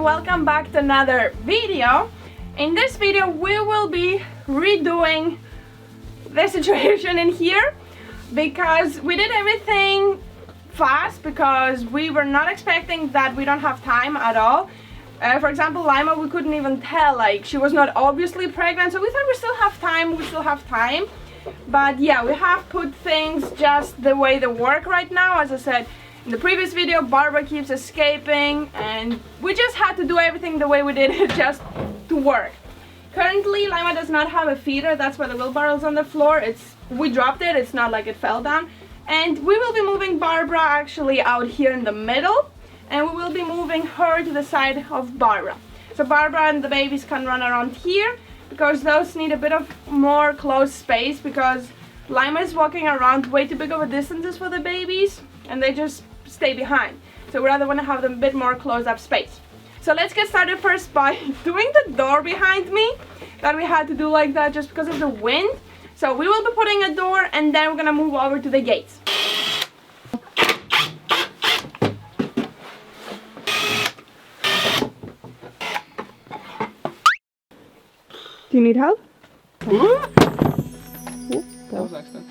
welcome back to another video. In this video we will be redoing the situation in here because we did everything fast because we were not expecting that we don't have time at all. For example, Lima, we couldn't even tell, like she was not obviously pregnant, so we thought we still have time. But yeah, we have put things just the way they work right now. As I said in the previous video, Barbara keeps escaping and we just had to do everything the way we did it just to work. Currently, Lima does not have a feeder. That's why the wheelbarrow's on the floor. We dropped it, it's not like it fell down. And we will be moving Barbara actually out here in the middle, and we will be moving her to the side of Barbara. So Barbara and the babies can run around here because those need a bit of more closed space because Lima is walking around way too big of a distances for the babies and they just stay behind. So we rather want to have them a bit more closed up space. So let's get started first by doing the door behind me that we had to do like that just because of the wind. So we will be putting a door and then we're gonna move over to the gates. Do you need help? That was accident.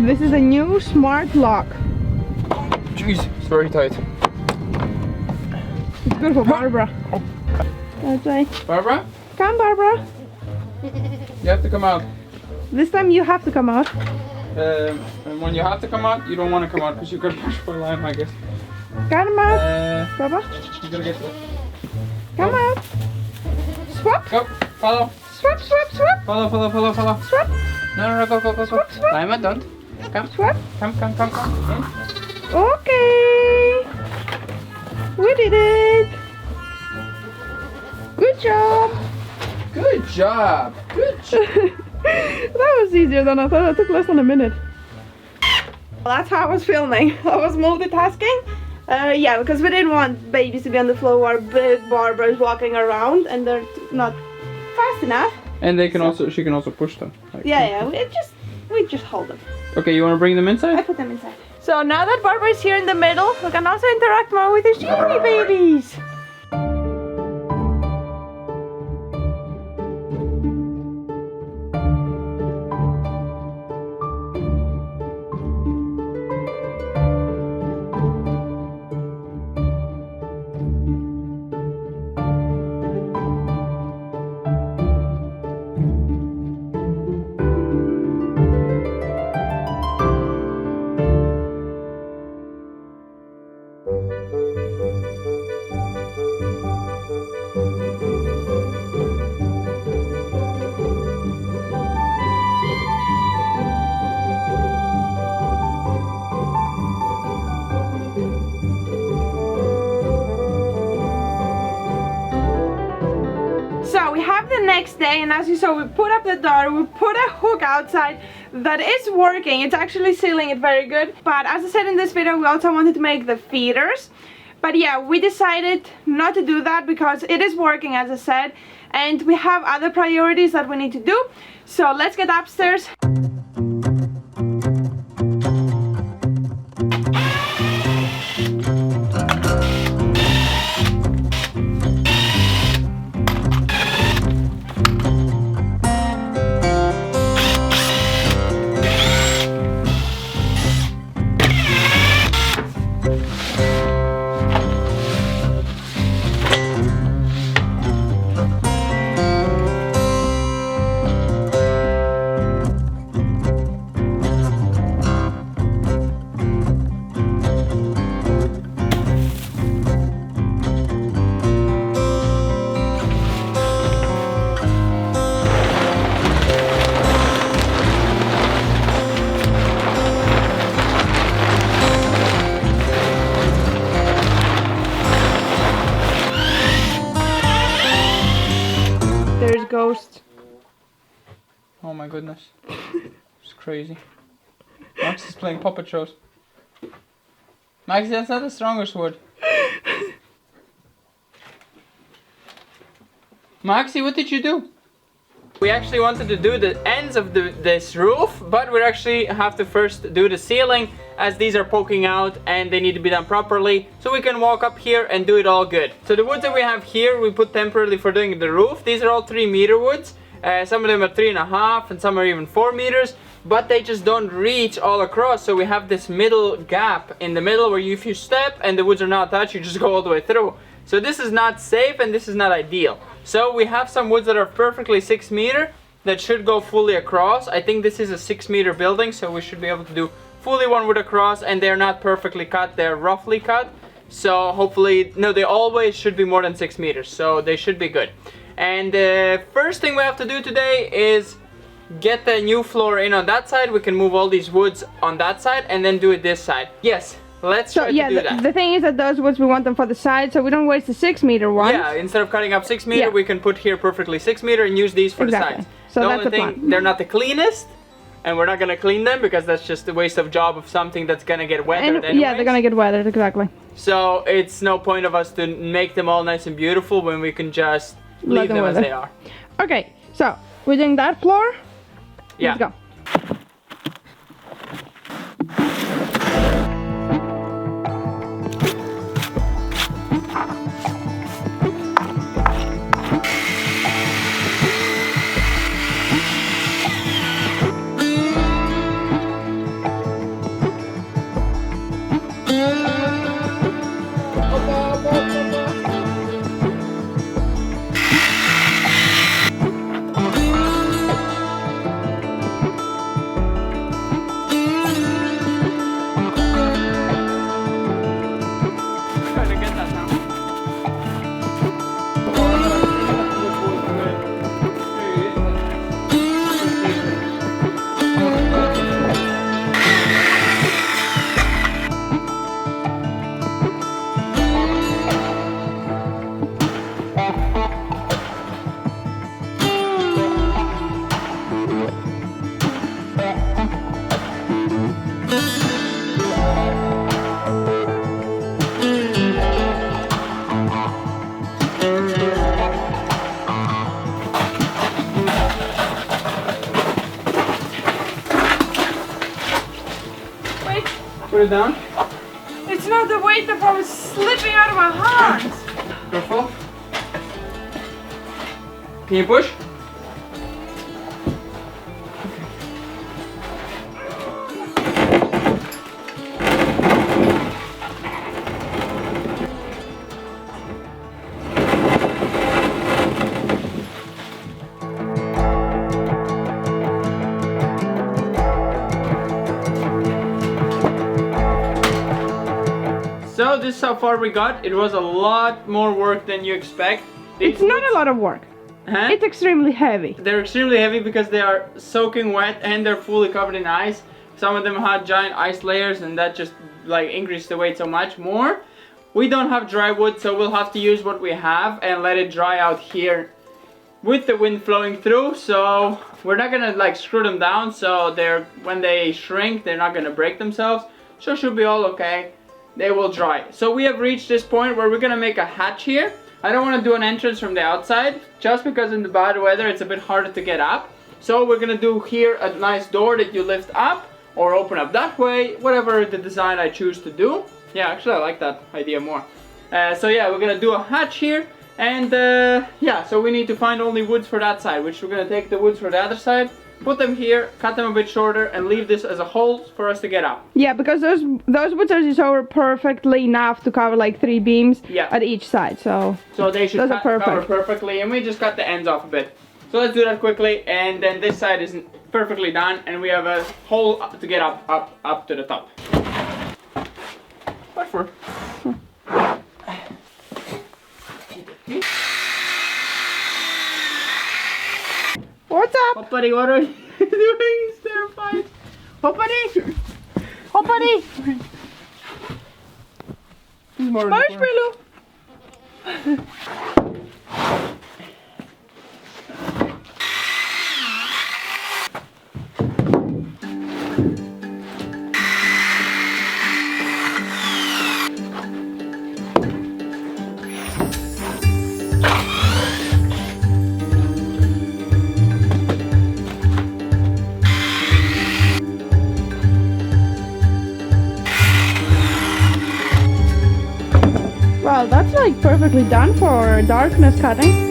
This is a new smart lock. Jeez, it's very tight. It's good for Barbara. That's right. Barbara? Come, Barbara. You have to come out. This time you have to come out. And when you have to come out, you don't want to come out because you could push for Lime, I guess. Come out. Barbara. You gotta get to it. Come out. Swap. Go, follow. Swap, swap, swap. Follow. Swap. No, go. Swap, swap. Lima, don't. Come. Swap. Come. In. Okay. We did it. Good job. Good job. That was easier than I thought. It took less than a minute. Well, that's how I was filming. I was multitasking. Yeah, because we didn't want babies to be on the floor while big Barbara is walking around and they're not fast enough. And she can also push them. Like, Yeah, we just hold them. Okay, you want to bring them inside? I put them inside. So now that Barbara is here in the middle, we can also interact more with the Soooo babies. Next day, and as you saw, we put up the door, we put a hook outside that is working. It's actually sealing it very good, but as I said in this video, we also wanted to make the feeders But yeah, we decided not to do that because it is working, as I said, and we have other priorities that we need to do. So let's get upstairs. There's ghosts. Oh my goodness. It's crazy. Max is playing puppet shows. Max, that's not the strongest wood. Maxie, what did you do? We actually wanted to do the ends of this roof, but we actually have to first do the ceiling, as these are poking out and they need to be done properly, so we can walk up here and do it all good. So the woods that we have here, we put temporarily for doing the roof. These are all 3-meter woods. Some of them are 3.5 and some are even 4 meters, but they just don't reach all across. So we have this middle gap in the middle where if you step and the woods are not touched, you just go all the way through. So this is not safe and this is not ideal. So we have some woods that are perfectly 6 meter that should go fully across. I think this is a 6-meter building, so we should be able to do fully one wood across, and they're not perfectly cut, they're roughly cut. So hopefully, no, they always should be more than 6 meters, so they should be good. And the first thing we have to do today is get the new floor in on that side. We can move all these woods on that side and then do it this side. Yes. Let's try to do that. The thing is that those woods, we want them for the side, so we don't waste the 6-meter ones. Yeah, instead of cutting up 6 meter, we can put here perfectly 6 meter and use these for the sides. So the that's only thing, they're not the cleanest, and we're not gonna clean them because that's just a waste of job of something that's gonna get weathered anyways. Yeah, they're gonna get weathered, exactly. So it's no point of us to make them all nice and beautiful when we can just leave them as they are. Okay, so we're doing that floor. Yeah. Let's go. Put it down. It's not the weight that was slipping out of my hands. Careful. Can you push? So this is how far we got. It was a lot more work than you expect. It's not a lot of work. Huh? It's extremely heavy. They're extremely heavy because they are soaking wet and they're fully covered in ice. Some of them had giant ice layers and that just like increased the weight so much more. We don't have dry wood, so we'll have to use what we have and let it dry out here with the wind flowing through. So we're not gonna like screw them down, so when they shrink they're not gonna break themselves, so it should be all okay. they will dry. So we have reached this point where we're gonna make a hatch here. I don't want to do an entrance from the outside, just because in the bad weather it's a bit harder to get up. So we're gonna do here a nice door that you lift up or open up that way, whatever the design I choose to do. Yeah, actually I like that idea more. So yeah, we're gonna do a hatch here, and yeah, so we need to find only woods for that side, which we're gonna take the woods for the other side, put them here, cut them a bit shorter, and leave this as a hole for us to get up. Yeah, because those woods are just over perfectly enough to cover like 3 beams at each side. So they should cover perfectly, and we just cut the ends off a bit. So let's do that quickly, and then this side is perfectly done, and we have a hole to get up to the top. What for? What's up? Hoppity, what are you doing? He's terrified. Hoppity! Hoppity! Marshmallow! Well, that's like perfectly done for darkness cutting.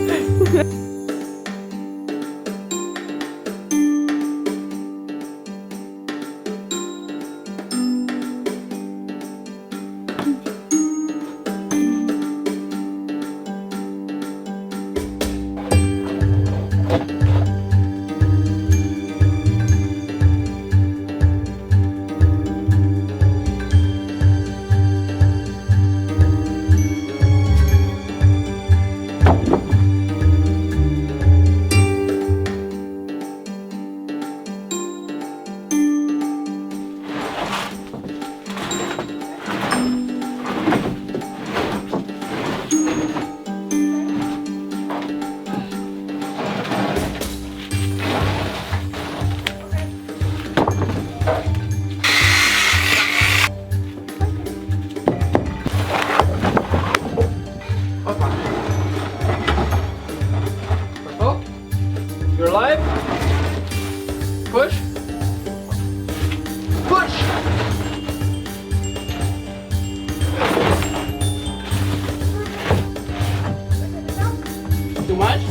You're alive? Push. Push! Too much?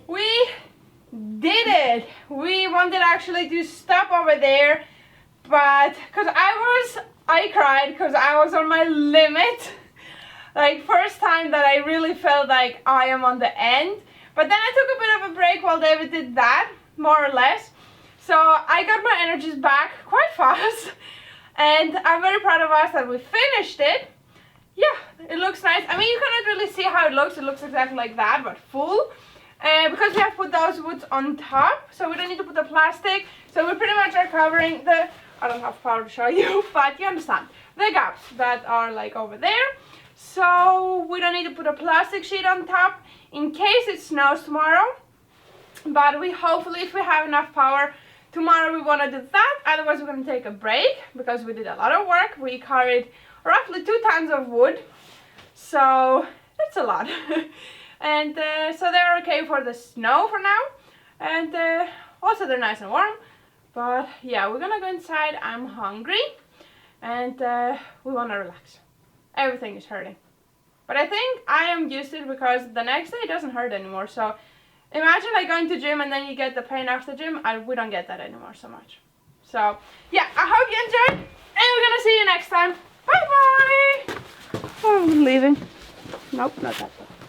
We did it! We wanted actually to stop over there, but because I cried because I was on my limit. Like, first time that I really felt like I am on the end. But then I took a bit of a break while David did that, more or less. So I got my energies back quite fast. And I'm very proud of us that we finished it. Yeah, it looks nice. I mean, you cannot really see how it looks. It looks exactly like that, but full. Because we have put those woods on top, so we don't need to put the plastic. So we pretty much are covering the, I don't have power to show you, but you understand, the gaps that are like over there. So we don't need to put a plastic sheet on top in case it snows tomorrow. But we hopefully, if we have enough power, tomorrow we want to do that. Otherwise we're going to take a break because we did a lot of work. We carried roughly 2 tons of wood. So it's a lot. And so they're okay for the snow for now. And also they're nice and warm. But yeah, we're gonna go inside. I'm hungry. And we want to relax. Everything is hurting. But I think I am used to it because the next day it doesn't hurt anymore. So imagine like going to gym and then you get the pain after gym. We don't get that anymore so much. So yeah, I hope you enjoyed. And we're gonna see you next time. Bye bye. Oh, I'm leaving. Nope, not that one.